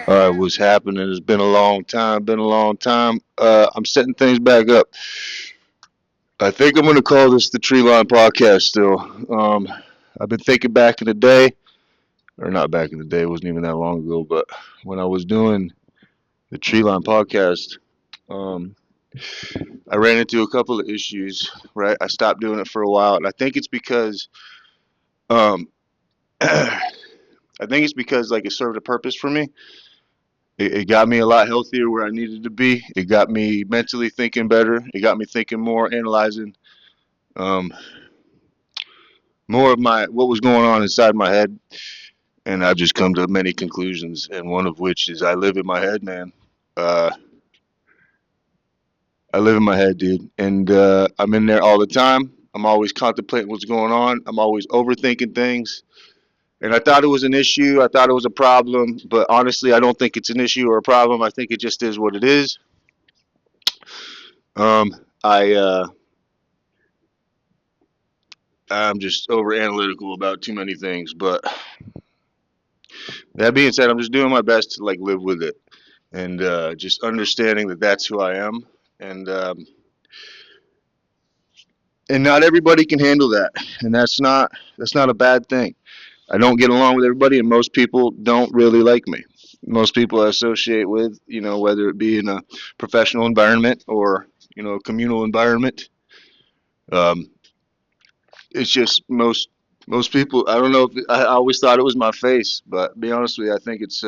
What's happening? It's been a long time. I'm setting things back up. I think I'm going to call this the Treeline podcast still. I've been thinking back in the day, or not back in the day, it wasn't even that long ago, but when I was doing the Treeline podcast, um, I ran into a couple of issues, right? I stopped doing it for a while, and I think it's because, um, like it served a purpose for me. It got me a lot healthier where I needed to be. It got me mentally thinking better. It got me thinking more, analyzing um, more of my what was going on inside my head. And I've just come to many conclusions, and one of which is I live in my head, man. Uh, I live in my head, dude, and I'm in there all the time. I'm always contemplating what's going on. I'm always overthinking things. And I thought it was an issue. I thought it was a problem, but honestly, I don't think it's an issue or a problem. I think it just is what it is. I I'm just over analytical about too many things. But that being said, I'm just doing my best to like live with it and just understanding that that's who I am, and um, and not everybody can handle that, and that's not a bad thing. I don't get along with everybody, and most people don't really like me. Most people I associate with, whether it be in a professional environment or a communal environment, um, it's just most people. I don't know if I always thought it was my face, but to be honest with you, I think it's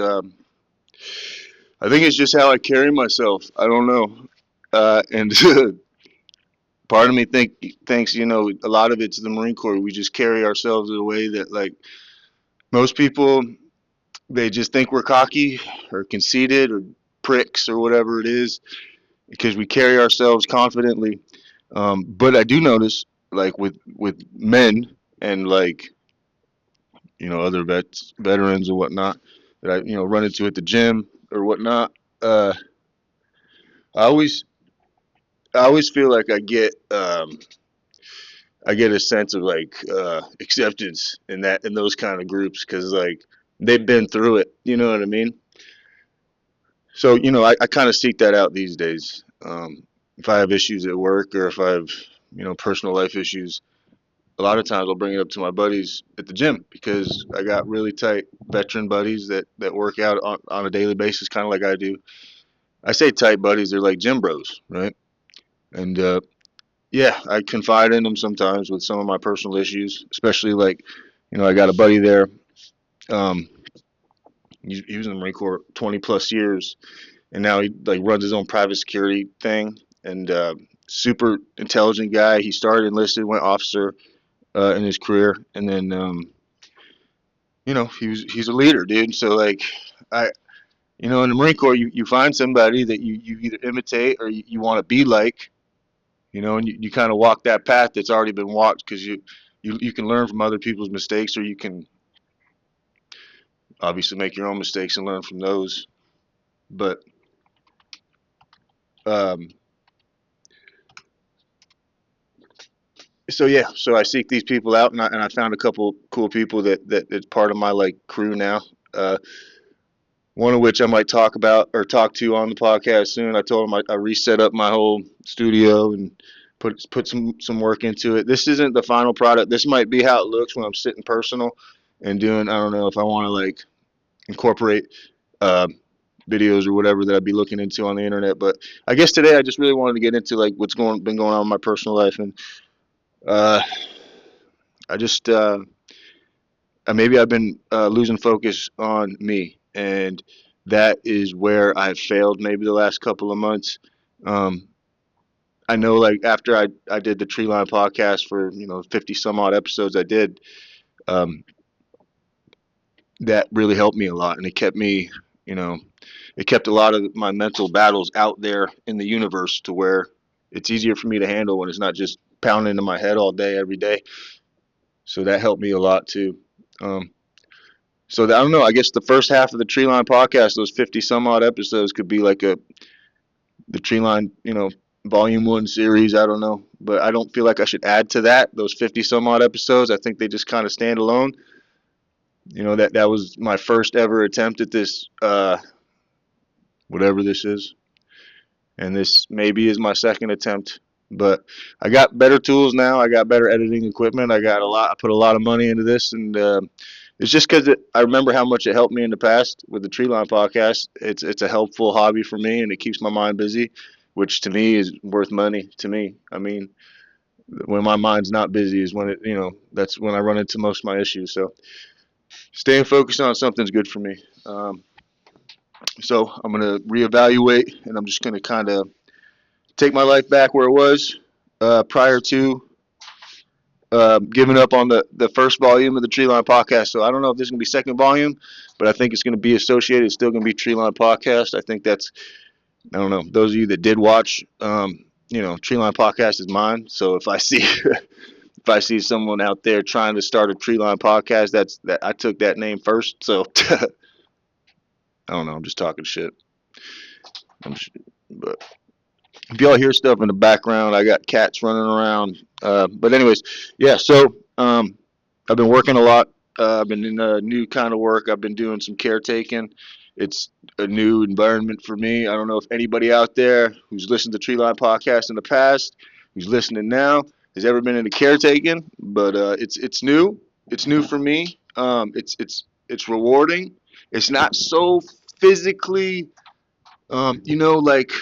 just how I carry myself. I don't know, and part of me thinks a lot of it's the Marine Corps. We just carry ourselves in a way that like most people they just think we're cocky or conceited or pricks or whatever it is because we carry ourselves confidently. But I do notice like with men and like other veterans or whatnot that I run into at the gym or whatnot. I always I always feel like I get a sense of like acceptance in those kind of groups because like they've been through it. You know what I mean? So I kind of seek that out these days. If I have issues at work or if I have personal life issues, a lot of times I'll bring it up to my buddies at the gym because I got really tight veteran buddies that work out on a daily basis, kind of like I do. I say tight buddies; they're like gym bros, right? And yeah, I confide in them sometimes with some of my personal issues, especially like I got a buddy there. Um, he was in the Marine Corps 20 plus years, and now he like runs his own private security thing. And super intelligent guy. He started enlisted, went officer in his career, and then he's a leader, dude. So like I. In the Marine Corps, you find somebody that you either imitate or you want to be like, and you kind of walk that path that's already been walked because you can learn from other people's mistakes or you can obviously make your own mistakes and learn from those. But um, so yeah, so I seek these people out, and I found a couple cool people that's part of my like crew now. Uh, One of which I might talk about or talk to on the podcast soon. I told him I reset up my whole studio and put some work into it. This isn't the final product. This might be how it looks when I'm sitting personal and doing. I don't know if I want to like incorporate uh, videos or whatever that I'd be looking into on the internet. But I guess today I just really wanted to get into like what's been going on in my personal life, and uh, I just maybe I've been losing focus on me, and that is where I've failed. Maybe the last couple of months. Um, I know, like after I did the Treeline podcast for 50 some odd episodes, I did um, that really helped me a lot, and it kept me, you know, it kept a lot of my mental battles out there in the universe to where it's easier for me to handle when it's not just pounding into my head all day every day. So that helped me a lot too. Um, so I don't know. I guess the first half of the Treeline podcast, those 50 some odd episodes, could be like the Treeline, volume one series. I don't know, but I don't feel like I should add to that. Those 50 some odd episodes, I think they just kind of stand alone. That was my first ever attempt at this. whatever this is. And this maybe is my second attempt, but I got better tools now. I got better editing equipment. I put a lot of money into this, and it's just because I remember how much it helped me in the past with the Treeline podcast. It's a helpful hobby for me, and it keeps my mind busy, which to me is worth money. To me, I mean, when my mind's not busy is when that's when I run into most of my issues. So staying focused on something's good for me. So I'm gonna reevaluate, and I'm just gonna kind of take my life back where it was prior to giving up on the first volume of the Treeline podcast. So I don't know if this is going to be second volume, but I think it's going to be associated. It's still going to be Treeline podcast. I think that's, I don't know, those of you that did watch, Treeline podcast is mine. So if I see if I see someone out there trying to start a Treeline podcast, that I took that name first. So I don't know. I'm just talking shit. But if y'all hear stuff in the background, I got cats running around. But anyways, yeah. So I've been working a lot. I've been in a new kind of work. I've been doing some caretaking. It's a new environment for me. I don't know if anybody out there who's listened to Treeline podcast in the past, who's listening now, has ever been into caretaking. But it's new. It's new for me. It's rewarding. It's not so physically, like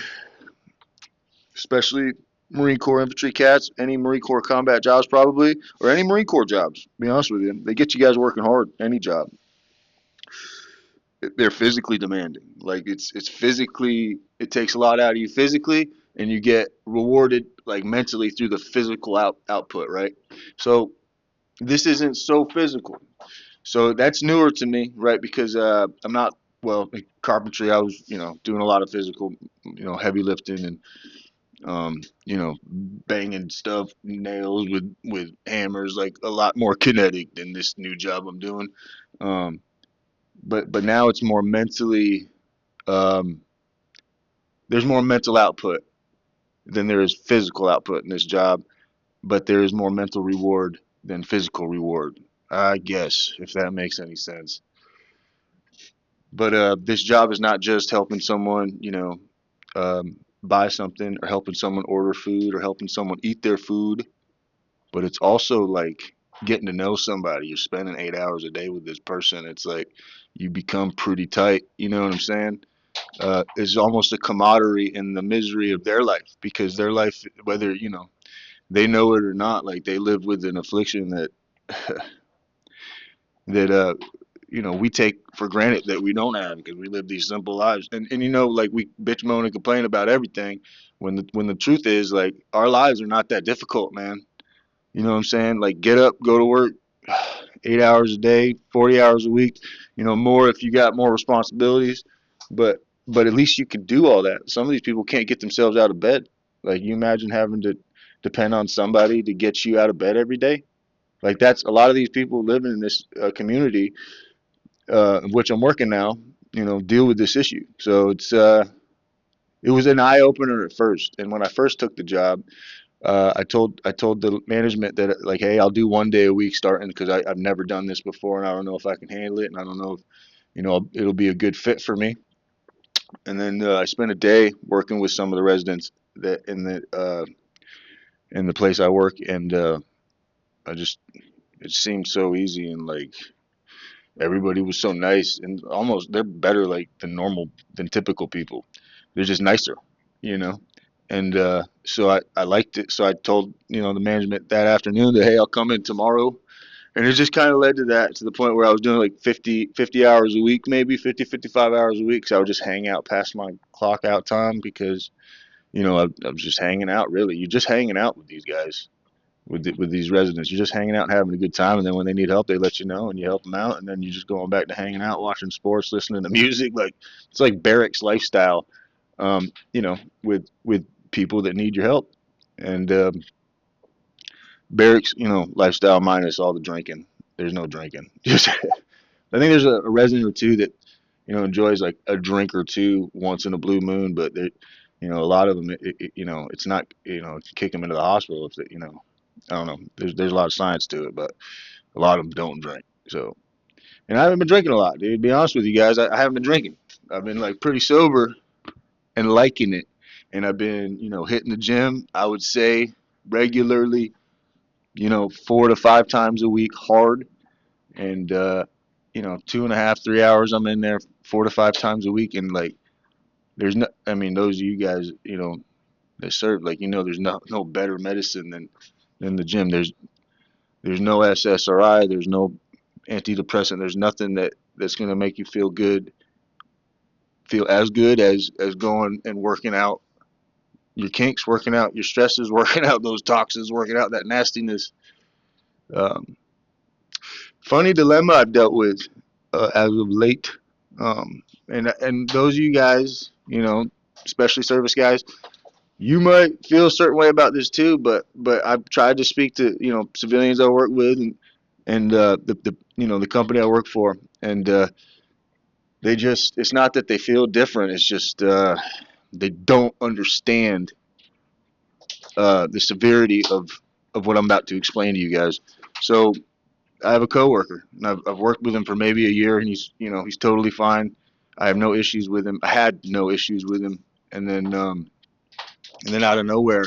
especially Marine Corps infantry cats, any Marine Corps combat jobs probably, or any Marine Corps jobs. To be honest with you, they get you guys working hard. Any job, they're physically demanding. Like it's physically, it takes a lot out of you physically, and you get rewarded like mentally through the physical output, right? So this isn't so physical. So that's newer to me, right? Because I'm not well in carpentry. I was doing a lot of physical, heavy lifting and banging stuff, nails with hammers, like a lot more kinetic than this new job I'm doing. Um, but now it's more mentally. Um, there's more mental output than there is physical output in this job, but there is more mental reward than physical reward. I guess if that makes any sense. But this job is not just helping someone, buy something or helping someone order food or helping someone eat their food, but it's also like getting to know somebody. You're spending 8 hours a day with this person. It's like you become pretty tight. You know what I'm saying? It's almost a camaraderie in the misery of their life because their life, whether they know it or not, like they live with an affliction that that we take for granted that we don't have because we live these simple lives. And like we bitch moan and complain about everything when the truth is like our lives are not that difficult, man. You know what I'm saying? Like get up, go to work, 8 hours a day, 40 hours a week, more if you got more responsibilities. But at least you can do all that. Some of these people can't get themselves out of bed. Like you imagine having to depend on somebody to get you out of bed every day. Like that's a lot of these people living in this community, which I'm working now, deal with this issue. So it was an eye opener at first. And when I first took the job, I told the management that like, hey, I'll do 1 day a week starting because I've never done this before and I don't know if I can handle it and I don't know if it'll be a good fit for me. And then I spent a day working with some of the residents that in the place I work, and I just it seemed so easy and like everybody was so nice and almost they're better like than typical people. They're just nicer, you know. And so I liked it. So I told the management that afternoon that hey, I'll come in tomorrow. And it just kind of led to that to the point where I was doing like 50 hours a week, maybe 50, 55 hours a week. So I would just hang out past my clock out time because I was just hanging out. Really, you're just hanging out with these guys, with these residents. You're just hanging out and having a good time. And then when they need help, they let you know and you help them out. And then you're just going back to hanging out, watching sports, listening to music. Like it's like barracks lifestyle, with people that need your help. And barracks, lifestyle minus all the drinking. There's no drinking. Just I think there's a resident or two that enjoys like a drink or two once in a blue moon, but a lot of them, it's not, kick them into the hospital if they, I don't know. There's a lot of science to it, but a lot of them don't drink. So, and I haven't been drinking a lot, dude. To be honest with you guys, I haven't been drinking. I've been like pretty sober. and liking it. And I've been, hitting the gym, I would say regularly, 4 to 5 times a week hard. And, 2.5, 3 hours I'm in there 4 to 5 times a week. And like, there's no, I mean, those of you guys, that serve, like, there's no better medicine than the gym. There's no SSRI, there's no antidepressant, there's nothing that's going to make you feel as good as going and working out your kinks, working out your stresses, working out those toxins, working out that nastiness. Um, Funny dilemma I've dealt with as of late, and those of you guys, especially service guys, you might feel a certain way about this too. But I've tried to speak to civilians I work with and the company I work for, and they just, it's not that they feel different. It's just they don't understand the severity of what I'm about to explain to you guys. So I have a coworker, and I've worked with him for maybe a year, and he's totally fine. I have no issues with him. I had no issues with him, and then out of nowhere,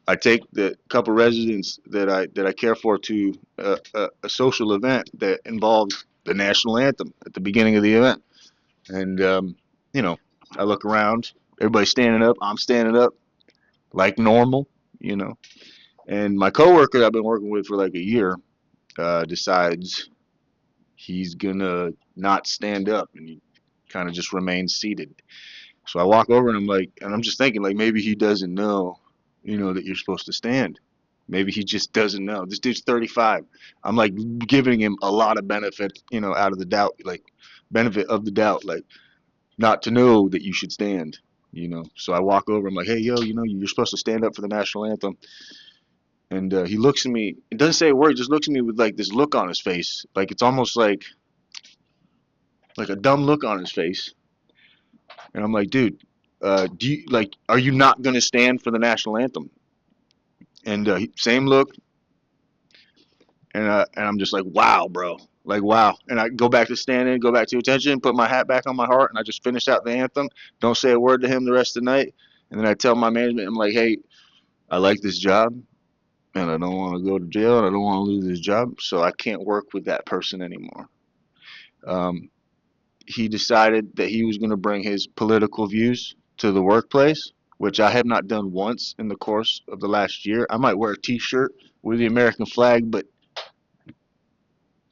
I take the couple residents that I care for to a social event that involves the national anthem at the beginning of the event, and you know, I look around, everybody's standing up, I'm standing up like normal, you know, and my coworker that I've been working with for like a year decides he's gonna not stand up and he kind of just remains seated. So I walk over and I'm just thinking like maybe he doesn't know, that you're supposed to stand. Maybe he just doesn't know. This dude's 35. I'm like giving him a lot of benefit, out of the doubt, like benefit of the doubt, like not to know that you should stand. So I walk over. I'm like, hey, yo, you're supposed to stand up for the national anthem. And he looks at me. It doesn't say a word. Just looks at me with like this look on his face, like it's almost like a dumb look on his face. And I'm like, dude, are you not gonna stand for the national anthem? And same look, and I'm just like, wow, bro, like wow. And I go back to standing, go back to attention, put my hat back on my heart, and I just finish out the anthem. Don't say a word to him the rest of the night. And then I tell my management, I'm like, hey, I like this job, and I don't want to go to jail, and I don't want to lose this job, so I can't work with that person anymore. Um, he decided that he was going to bring his political views to the workplace, which I have not done once in the course of the last year. I might wear a T-shirt with the American flag, but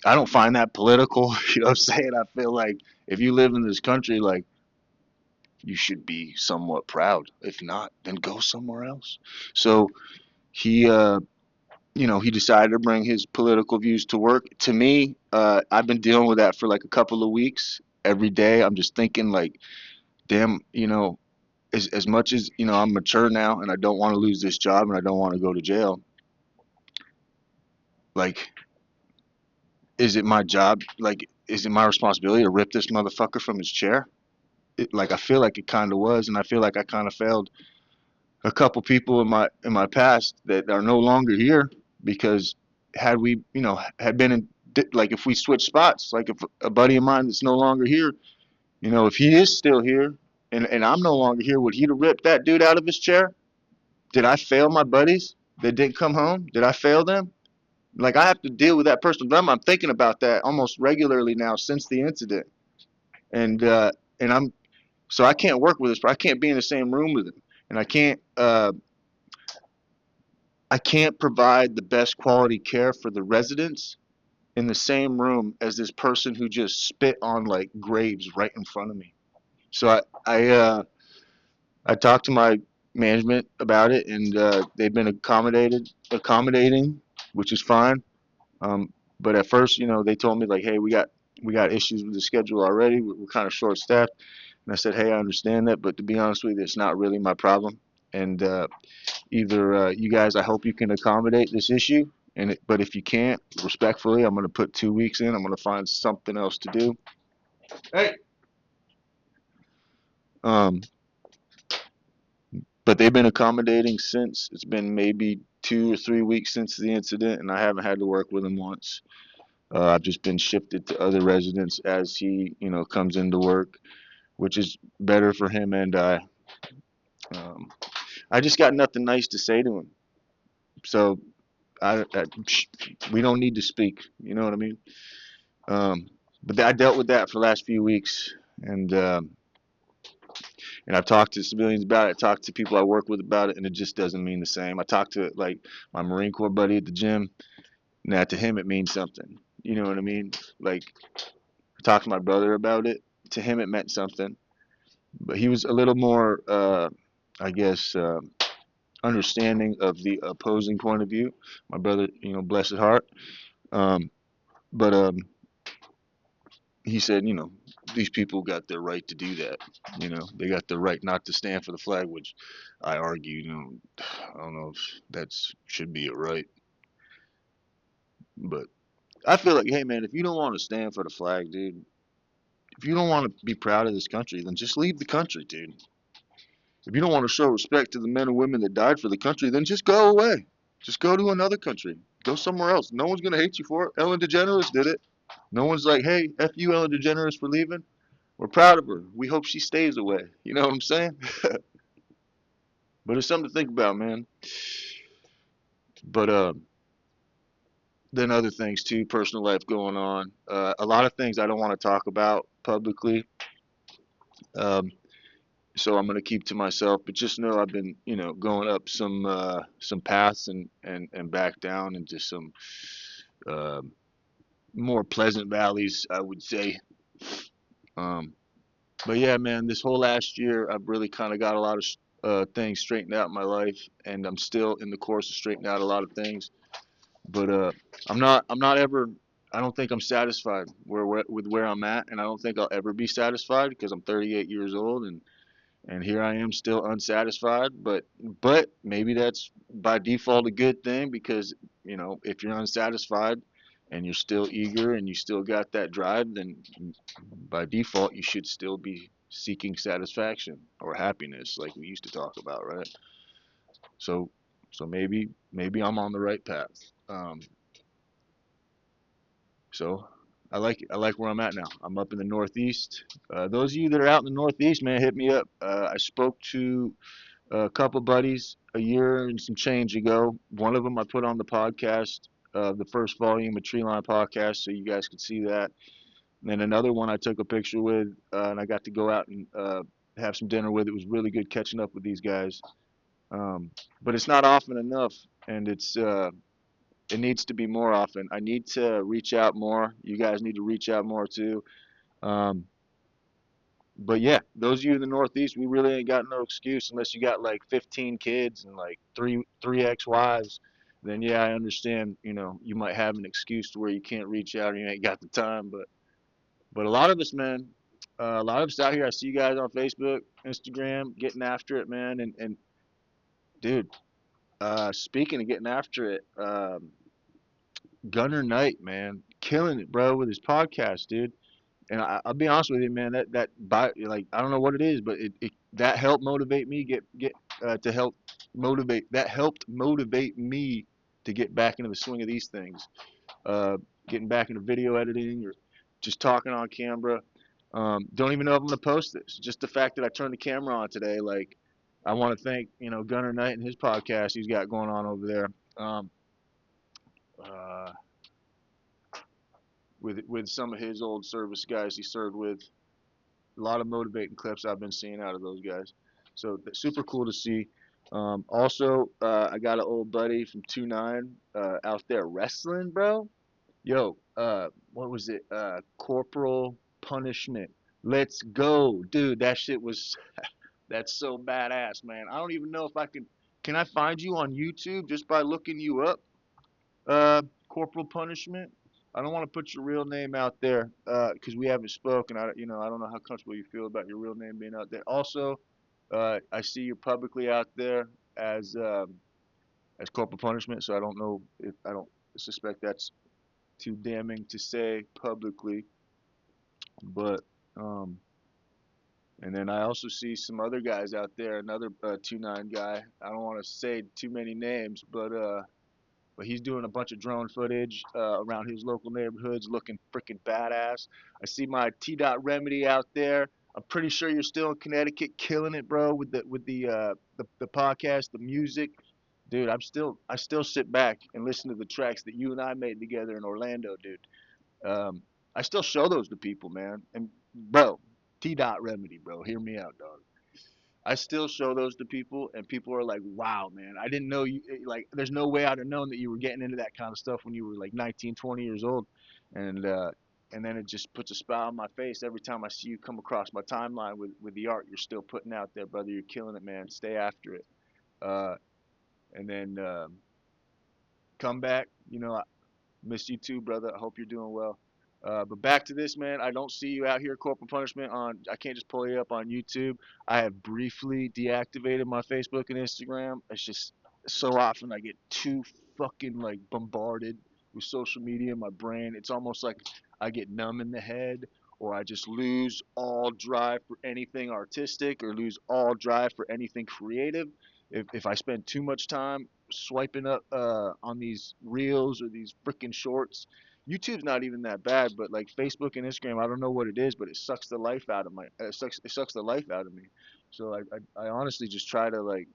I don't find that political. You know what I'm saying? I feel like if you live in this country, like you should be somewhat proud. If not, then go somewhere else. So he, he decided to bring his political views to work. To me, I've been dealing with that for like a couple of weeks. Every day, I'm just thinking like, damn, as much as I'm mature now and I don't want to lose this job and I don't want to go to jail. Like, is it my job? Like, is it my responsibility to rip this motherfucker from his chair? Like, I feel like it kind of was, and I feel like I kind of failed a couple people in my past that are no longer here because had we, had been in like if we switched spots, like if a buddy of mine that's no longer here, if he is still here and I'm no longer here, would he have ripped that dude out of his chair? Did I fail my buddies that didn't come home? Did I fail them? Like I have to deal with that personal dilemma. I'm thinking about that almost regularly now since the incident, and I'm so I can't work with this. I can't be in the same room with him, and I can't provide the best quality care for the residents in the same room as this person who just spit on like graves right in front of me. So I talked to my management about it, and they've been accommodating, which is fine. But at first, they told me like, hey, we got issues with the schedule already. We're kind of short staffed, and I said, hey, I understand that, but to be honest with you, it's not really my problem. And either you guys, I hope you can accommodate this issue, but if you can't, respectfully, I'm going to put 2 weeks in. I'm going to find something else to do. Hey. Um, but they've been accommodating since. It's been maybe 2 or 3 weeks since the incident, and I haven't had to work with them once. I've just been shifted to other residents as he, comes into work, which is better for him and I. Um, I just got nothing nice to say to him. So we don't need to speak. You know what I mean? Um, but I dealt with that for the last few weeks, and and I've talked to civilians about it. I talked to people I work with about it, and it just doesn't mean the same. I talked to like my Marine Corps buddy at the gym. Now to him it means something. You know what I mean? Like I talked to my brother about it. To him it meant something, but he was a little more, I guess, understanding of the opposing point of view. My brother, bless his heart. Um, but he said, these people got their right to do that. They got the right not to stand for the flag, which I argue, I don't know if that's should be a right. But I feel like, hey man, if you don't want to stand for the flag, dude, if you don't want to be proud of this country, then just leave the country, dude. If you don't want to show respect to the men and women that died for the country, then just go away. Just go to another country. Go somewhere else. No one's gonna hate you for it. Ellen DeGeneres did it. No one's like, hey, F you, Ellen DeGeneres, for leaving. We're proud of her. We hope she stays away. You know what I'm saying? But it's something to think about, man. But then other things too, personal life going on. A lot of things I don't want to talk about publicly. Um, so I'm gonna keep to myself. But just know I've been, going up some paths and back down into some uh, more pleasant valleys, I would say. Um, but yeah, man, this whole last year, I've really kind of got a lot of things straightened out in my life, and I'm still in the course of straightening out a lot of things. But I'm not ever. I don't think I'm satisfied with where I'm at, and I don't think I'll ever be satisfied because I'm 38 years old, and here I am still unsatisfied. But maybe that's by default a good thing because if you're unsatisfied and you're still eager and you still got that drive, then by default you should still be seeking satisfaction or happiness like we used to talk about, right? So maybe I'm on the right path. So I like where I'm at now. I'm up in the Northeast. Those of you that are out in the Northeast, man, hit me up. I spoke to a couple buddies a year and some change ago. One of them I put on the podcast, the first volume of Treeline podcast, so you guys could see that. And then another one I took a picture with, and I got to go out and have some dinner with. It was really good catching up with these guys. Um, but it's not often enough, and it needs to be more often. I need to reach out more. You guys need to reach out more too. Um, but yeah, those of you in the Northeast, we really ain't got no excuse unless you got like 15 kids and like three ex-wives. Then yeah, I understand. You might have an excuse to where you can't reach out or you ain't got the time. But a lot of us, man, a lot of us out here, I see you guys on Facebook, Instagram, getting after it, man. And dude, speaking of getting after it, Gunner Knight, man, killing it, bro, with his podcast, dude. And I'll be honest with you, man. Like I don't know what it is, but it that helped motivate me get to help motivate. That helped motivate me to get back into the swing of these things. Uh, Getting back into video editing or just talking on camera. Don't even know if I'm gonna post this. Just the fact that I turned the camera on today, like I want to thank Gunner Knight and his podcast he's got going on over there. Um, uh, with some of his old service guys he served with. A lot of motivating clips I've been seeing out of those guys. So super cool to see. Also, I got an old buddy from 2-9 out there wrestling, bro. Yo, what was it? Corporal Punishment. Let's go, dude. That shit was that's so badass, man. I don't even know if I can. Can I find you on YouTube just by looking you up? Corporal Punishment. I don't want to put your real name out there because we haven't spoken. I don't know how comfortable you feel about your real name being out there. Also, I see you publicly out there as Corporal Punishment, so I don't know if I don't suspect that's too damning to say publicly. But and then I also see some other guys out there. Another 2-9 guy. I don't want to say too many names, but he's doing a bunch of drone footage around his local neighborhoods looking freaking badass. I see my T. Dot Remedy out there. I'm pretty sure you're still in Connecticut, killing it, bro, with the podcast, the music. Dude, I still sit back and listen to the tracks that you and I made together in Orlando, dude. Um, I still show those to people, man. And bro, T Dot Remedy, bro, hear me out, dog. I still show those to people, and people are like, "Wow, man, I didn't know you." Like, there's no way I'd have known that you were getting into that kind of stuff when you were like 19, 20 years old, and uh, and then it just puts a smile on my face every time I see you come across my timeline with the art you're still putting out there, brother. You're killing it, man. Stay after it. Uh, and then come back. Miss you too, brother. I hope you're doing well. But back to this, man. I don't see you out here, corporal punishment. I can't just pull you up on YouTube. I have briefly deactivated my Facebook and Instagram. It's just so often I get too fucking like bombarded with social media in my brain. It's almost like I get numb in the head, or I just lose all drive for anything artistic, or lose all drive for anything creative. If I spend too much time swiping up on these reels or these freaking shorts. YouTube's not even that bad, but like Facebook and Instagram, I don't know what it is, but it sucks the life out of it sucks the life out of me. So I honestly just try to like,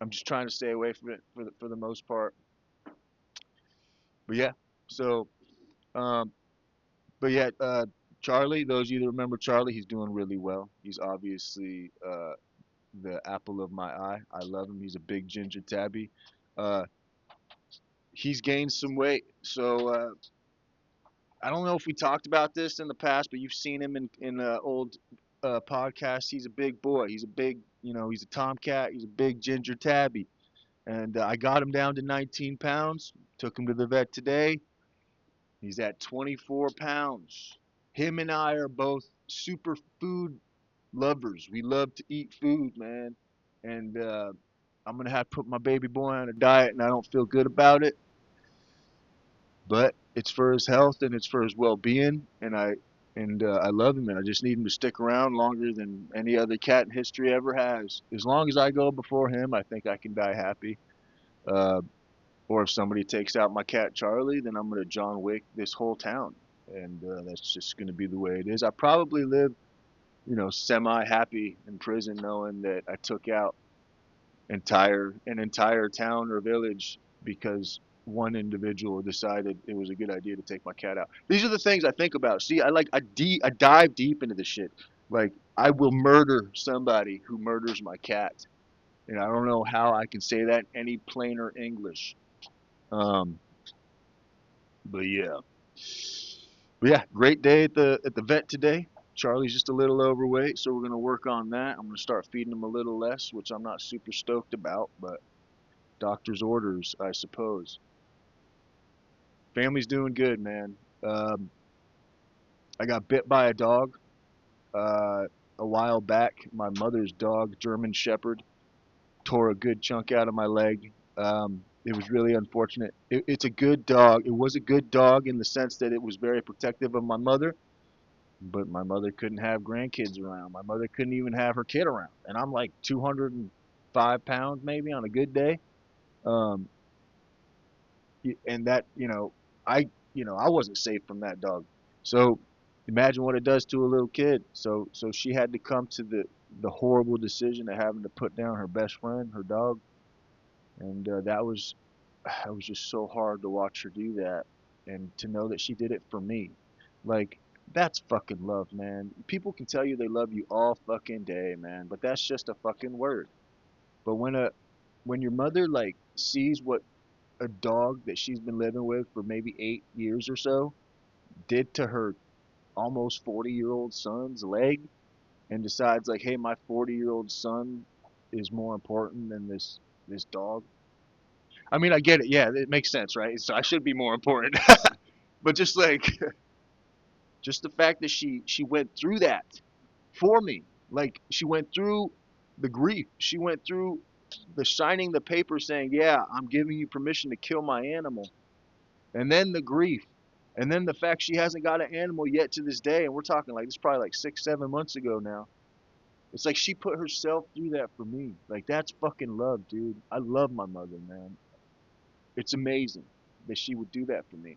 I'm just trying to stay away from it for the most part. But yeah, so um, but yeah, Charlie, those of you that remember Charlie, he's doing really well. He's obviously the apple of my eye. I love him. He's a big ginger tabby. Uh, he's gained some weight. So I don't know if we talked about this in the past, but you've seen him in old podcasts. He's a big boy. He's a big, he's a tomcat. He's a big ginger tabby, and I got him down to 19 pounds. Took him to the vet today. He's at 24 pounds. Him and I are both super food lovers. We love to eat food, man, and I'm gonna have to put my baby boy on a diet, and I don't feel good about it, but it's for his health and it's for his well-being, and I love him, and I just need him to stick around longer than any other cat in history ever has. As long as I go before him, I think I can die happy. Uh, or if somebody takes out my cat Charlie, then I'm gonna John Wick this whole town, and that's just gonna be the way it is. I probably live, semi-happy in prison, knowing that I took out an entire town or village because one individual decided it was a good idea to take my cat out. These are the things I think about. See, I dive deep into this shit. Like, I will murder somebody who murders my cat, and I don't know how I can say that any plainer English. Um, but yeah, great day at the vet today. Charlie's just a little overweight, so we're gonna work on that. I'm gonna start feeding him a little less, which I'm not super stoked about, but doctor's orders, I suppose. Family's doing good, man. Um, I got bit by a dog uh, a while back. My mother's dog, German Shepherd, tore a good chunk out of my leg. It was really unfortunate. It's a good dog. It was a good dog in the sense that it was very protective of my mother, but my mother couldn't have grandkids around. My mother couldn't even have her kid around. And I'm like 205 pounds maybe on a good day. Um, and that I wasn't safe from that dog. So imagine what it does to a little kid. So she had to come to the horrible decision of having to put down her best friend, her dog, and that was just so hard to watch her do that, and to know that she did it for me. Like, that's fucking love, man. People can tell you they love you all fucking day, man, but that's just a fucking word. But when your mother like sees what a dog that she's been living with for maybe 8 years or so did to her almost 40-year-old son's leg, and decides like, hey, my 40-year-old son is more important than this dog. I mean, I get it. Yeah, it makes sense, right? So I should be more important. But just like, just the fact that she went through that for me. Like, she went through the grief. She went through the signing the paper saying, yeah, I'm giving you permission to kill my animal, and then the grief, and then the fact she hasn't got an animal yet to this day, and we're talking like this is probably like 6, 7 months ago now. It's like she put herself through that for me. Like, that's fucking love, dude. I love my mother, man. It's amazing that she would do that for me.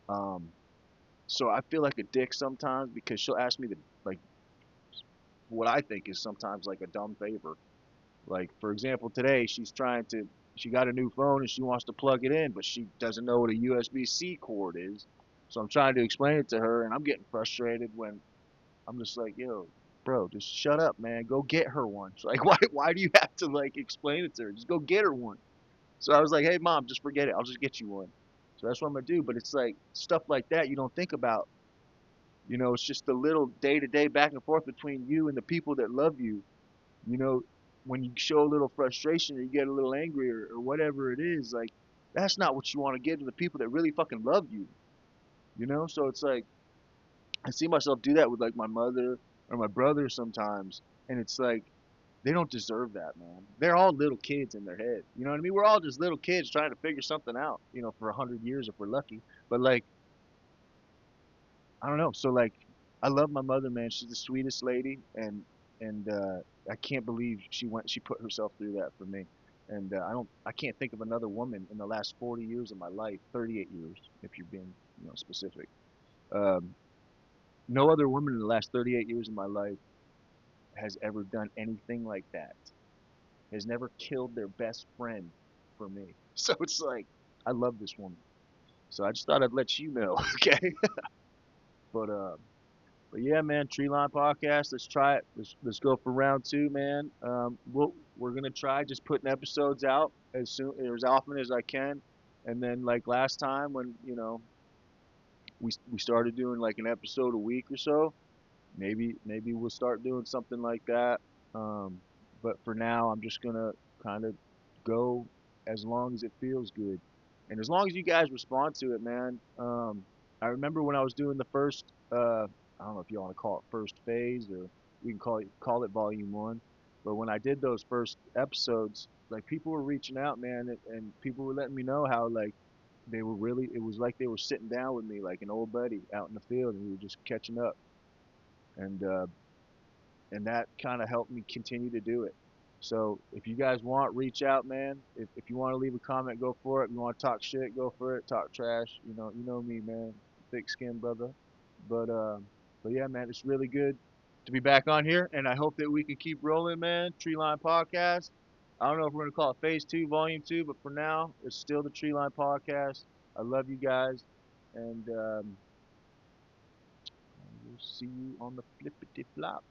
Um, so I feel like a dick sometimes because she'll ask me to like for what I think is sometimes like a dumb favor. Like for example, today she got a new phone and she wants to plug it in, but she doesn't know what a USB-C cord is. So I'm trying to explain it to her, and I'm getting frustrated when I'm just like, yo, bro, just shut up, man. Go get her one. So like, why do you have to like explain it to her? Just go get her one. So I was like, hey, mom, just forget it. I'll just get you one. So that's what I'm gonna do. But it's like stuff like that you don't think about. It's just the little day-to-day back and forth between you and the people that love you. You know, when you show a little frustration or you get a little angry or whatever it is, like that's not what you want to give to the people that really fucking love you. So it's like I see myself do that with like my mother or my brother sometimes, and it's like they don't deserve that, man. They're all little kids in their head. You know what I mean? We're all just little kids trying to figure something out. For 100 years if we're lucky. But like I don't know. So like I love my mother, man. She's the sweetest lady, and I can't believe she put herself through that for me. And I can't think of another woman in the last 40 years of my life, 38 years if you're being specific. Um, no other woman in the last 38 years of my life has ever done anything like that. Has never killed their best friend for me. So it's like I love this woman. So I just thought I'd let you know, okay? But uh, but yeah, man, Treeline podcast. Let's try it. Let's go for round two, man. We're gonna try just putting episodes out as often as I can, and then like last time when we started doing like an episode a week or so. Maybe we'll start doing something like that. Um, but for now, I'm just gonna kind of go as long as it feels good, and as long as you guys respond to it, man. I remember when I was doing the first, I don't know if you want to call it first phase or we can call it volume one, but when I did those first episodes, like people were reaching out, man, and people were letting me know how like it was like they were sitting down with me like an old buddy out in the field, and we were just catching up and and that kind of helped me continue to do it. So if you guys want, reach out, man. If you want to leave a comment, go for it. If you want to talk shit, go for it. Talk trash, you know me, man. Thick skin, brother. But yeah, man, it's really good to be back on here, and I hope that we can keep rolling, man. Treeline Podcast. I don't know if we're gonna call it Phase Two, Volume Two, but for now, it's still the Treeline Podcast. I love you guys, and we'll see you on the flippity flop.